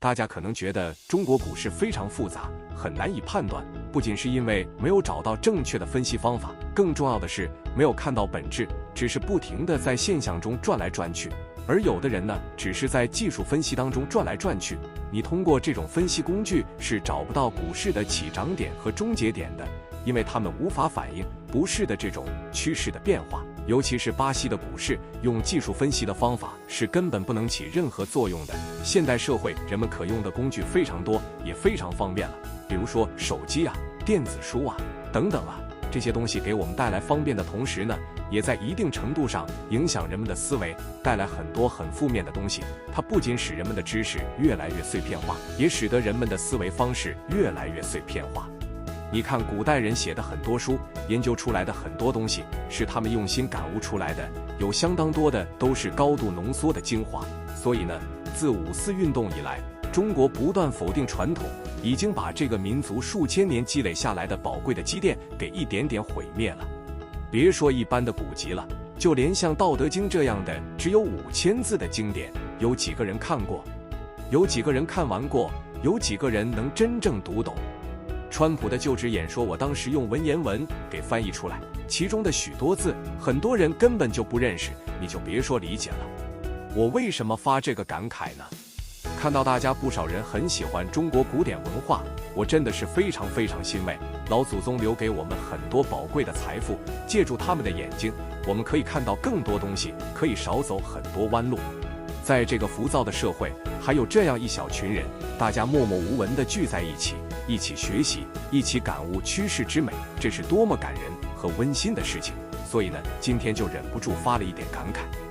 大家可能觉得中国股市非常复杂，很难以判断，不仅是因为没有找到正确的分析方法，更重要的是没有看到本质，只是不停地在现象中转来转去。而有的人呢，只是在技术分析当中转来转去，你通过这种分析工具是找不到股市的起涨点和终结点的，因为它们无法反映不是的这种趋势的变化。尤其是巴西的股市，用技术分析的方法是根本不能起任何作用的。现代社会人们可用的工具非常多，也非常方便了，比如说手机啊、电子书啊等等啊，这些东西给我们带来方便的同时呢，也在一定程度上影响人们的思维，带来很多很负面的东西。它不仅使人们的知识越来越碎片化，也使得人们的思维方式越来越碎片化。你看古代人写的很多书，研究出来的很多东西是他们用心感悟出来的，有相当多的都是高度浓缩的精华。所以呢，自五四运动以来，中国不断否定传统，已经把这个民族数千年积累下来的宝贵的积淀给一点点毁灭了。别说一般的古籍了，就连像《道德经》这样的只有5000字的经典，有几个人看过？有几个人看完过？有几个人能真正读懂？川普的就职演说，我当时用文言文给翻译出来，其中的许多字，很多人根本就不认识，你就别说理解了。我为什么发这个感慨呢？看到大家不少人很喜欢中国古典文化，我真的是非常非常欣慰。老祖宗留给我们很多宝贵的财富，借助他们的眼睛，我们可以看到更多东西，可以少走很多弯路。在这个浮躁的社会，还有这样一小群人，大家默默无闻地聚在一起，一起学习，一起感悟趋势之美，这是多么感人和温馨的事情。所以呢，今天就忍不住发了一点感慨。